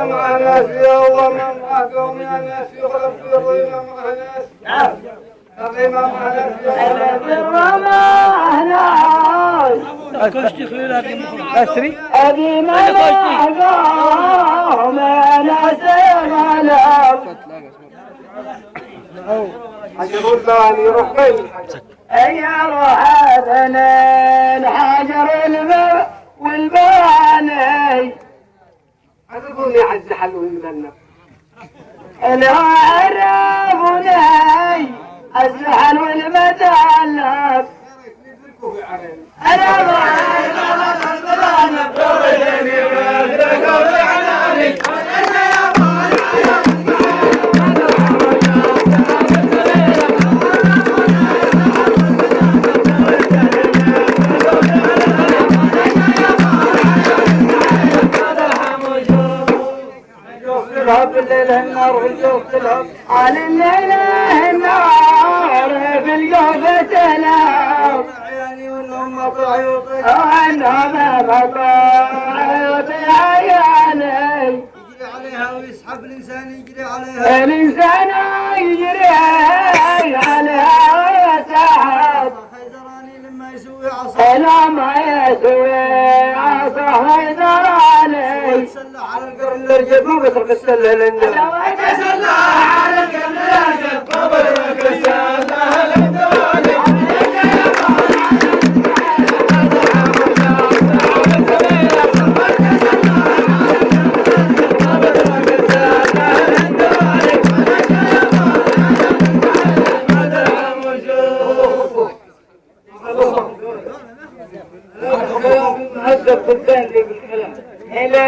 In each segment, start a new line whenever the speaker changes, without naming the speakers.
مع ناس يا الله مع قوم يا ناس يخلف في الرمى مع ناس الرمى مع ناس يا الرمى ناس
كشتي خليلها دي أسري
أبي ما قوم يا ناس يغلب حجروا ثاني يروح بين الحجر أي روح هذا الحجر والباني عذبوني عز حلو المذنب انا عرفوني عز حلو المذنب انا بالليل النار والجوف تلهب على الليل النار في الجوف تلهب عياني والنوم عيوطي انهم عيوطي عياني يجري عليها ويسحب الانسان يجري عليها الانسان يجري عليها ويسحب حيدراني لما يسوي عصا لما يسوي عصا حيدراني يتسلى على القرن الارجل ما بيترك السله للنار يتسلى على القرن الارجل ما بيترك السله للنار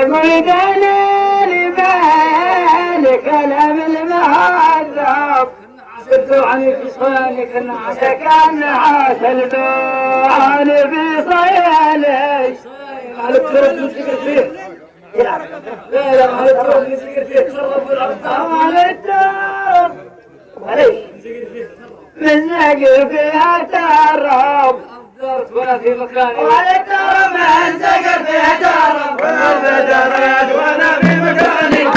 الميدان اللي بالك كلام المهذب سدوا عنك صيانك النعاسة كان نعاس الدوان في صيالي على التراب نسكر فيه لا على التراب نسكر فيه تشرب بالعصام على التراب وليش من نقر فيها تراب ولا في مكاني ولا ترى من سقر فيها ترى والبدرات وانا في مكاني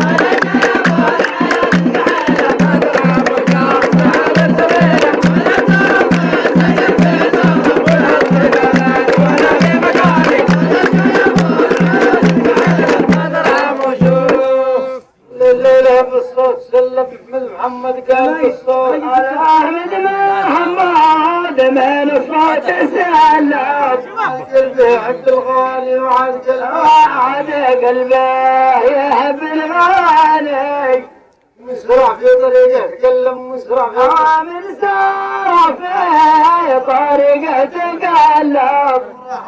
الليلة بالصوت سلم محمد قال بالصوت على احمد محمد من الصوت سلم قلبي عبد الغالي وعبد الوعد قلبه يحب الغالي مسرع في طريقه تكلم مسرع من سرع في طريقه تقلب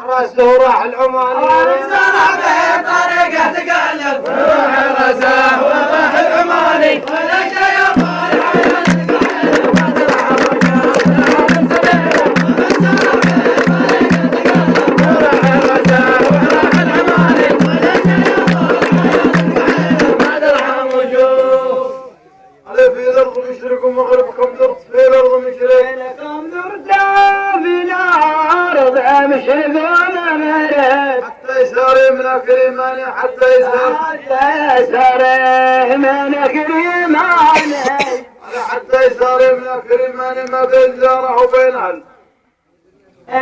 راسه وراح العماني مسرع في طريقه تقلب روح راسه وراح العماني ولا شيء مغربكم درت في الارض مشرقكم درت في الارض مشرق ومغرب حتى يسار من كريماني حتى يسار من كريماني حتى يسار من كريماني ما بين زاره وبين اهل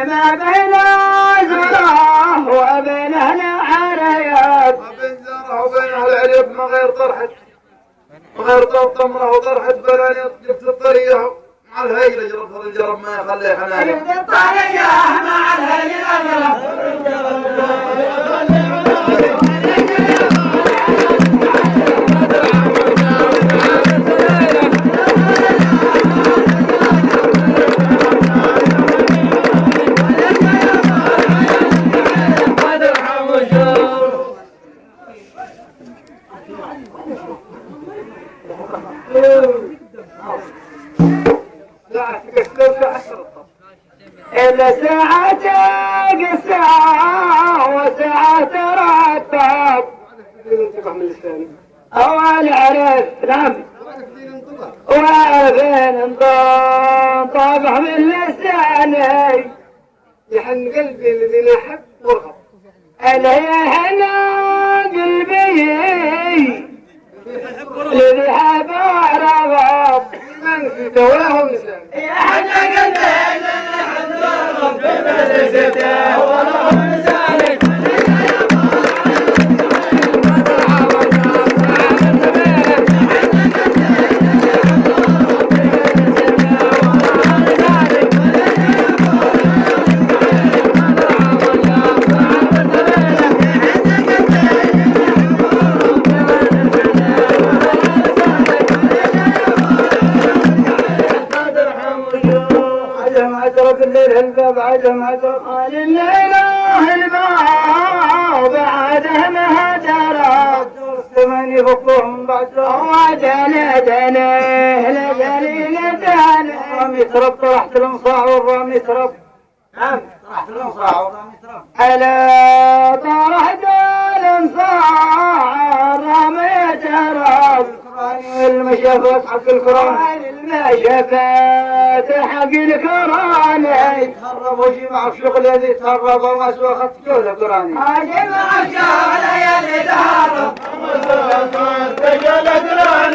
ما بين زاره وبين اهل عريب ما بين زاره وبين اهل عريب ما غير طرحه غير طمره وطرحة بلاني جبت الطريقة مع الهيلة جرب الجرب ما يخلي حناني جبت الطريقة مع الهيلة جرب إلا ساعة قسى وساعة ترتب أول عرف نعم وعرفين انطبع من لساني يحن قلبي الذي أحب وارغب أنا يا هنا قلبي الذي حاب رغب من دوله مسلم يا حجك البيت الحمد رب بمسجده وله مسالك الباب عدم قال الليله الباب عده ما ترى ثماني فوقهم بعد وجنى دنيه لجليل دنيه رامي ترب طرحت الانصاع والرامي ترب نعم طرحت الانصاع والرامي ترب على طرحت الانصاع الرامي ترب والمشافات حق القرآن المشافات حق القرآن تهرب وجمع الشغل الذي تهرب ومسوى خط جهل القرآن جمع الشغل الذي تهرب ومسوى خط جهل القرآن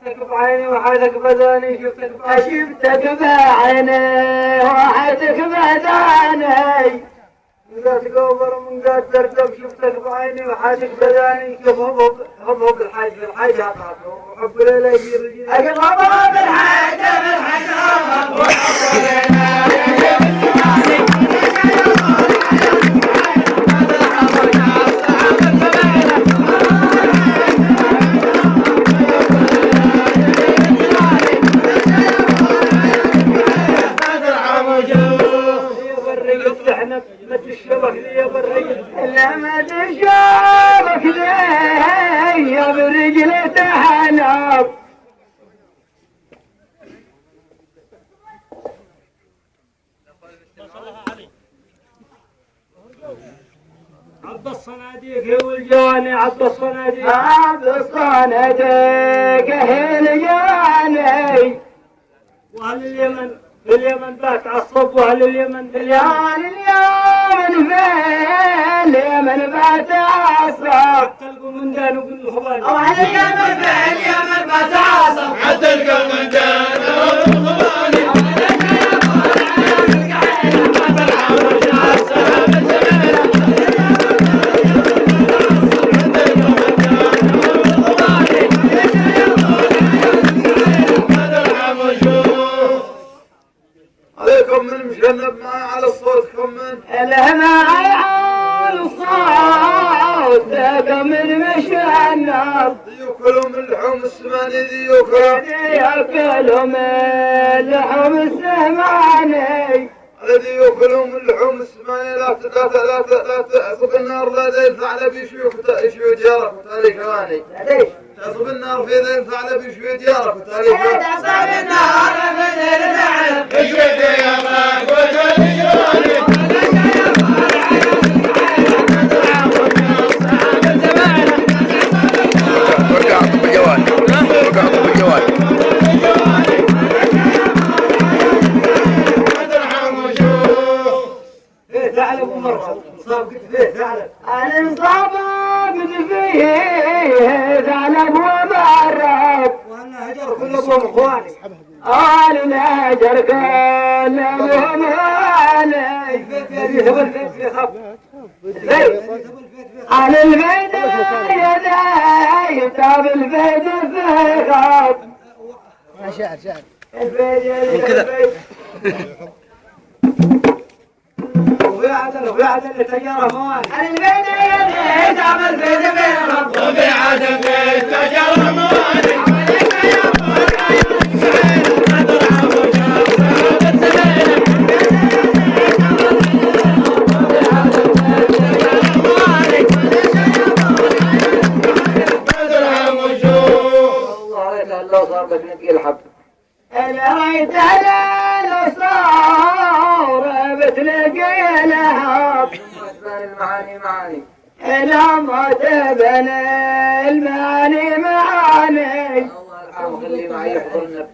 شفتك بعيني وحدك بداني شفتك بعيني وحدك بداني من قاعد تقوبر ومن قاعد ترتب شفتك بعيني وحدك بداني كيف هبوك الحاج بالحاج هطاته وحب ليلة يجي رجيني أقل هبوك بالحاج هطاته وحب ليلة لما تشوفك ذي برجل تحنب عبد الصناديق هو الجواني عبد الصناديق عبد الصناديق هي الجواني واهل اليمن في اليمن بات عصب واهل اليمن في اليمن بات عصب تلقوا من دان وكل الخبان واهل اليمن في اليمن بات عصب تلقوا من دان وكل عليكم من مجنب معي على الصوت كمن اله معي على الصوت كمن مجنب ياكلوا من لحوم السماني ياكلوا من لحوم السماني الذي ياكلوا من لحوم السماني لا تصب النار لا ينفع بشيوخ ديارك وتالي كواني تصب النار في ذي الفعل بشوي ديارك وتالي تصب النار في ذي الفعل بشوي ديارك وتالي كواني وقعت بالجوال ثعلب مرة صابت فيه ثعلب أنا صابت فيه ثعلب ومرة وأنا هجر كلهم إخواني أنا هجر كلهم إخواني البيت يدي ثبل البيت في خف على البيت يدي تاب البيت في خف شعر البيت يدي وفي عدل التجارة مواد على البيت يدي تعمل في دبيرة وفي عدل التجارة مواد الله صار بك نقي الحب انا رأيت على لها
المعاني معاني
لما تبن المعاني معاني
العام خلي معي يحضر النفس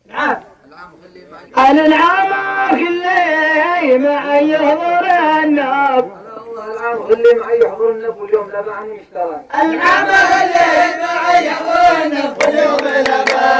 نعم
العام خلي معي
أنا العام خلي معي يحضر النفس
العام خلي معي يحضر النفس واليوم لا معني اشترى
العام خلي معي يحضر النفس واليوم لا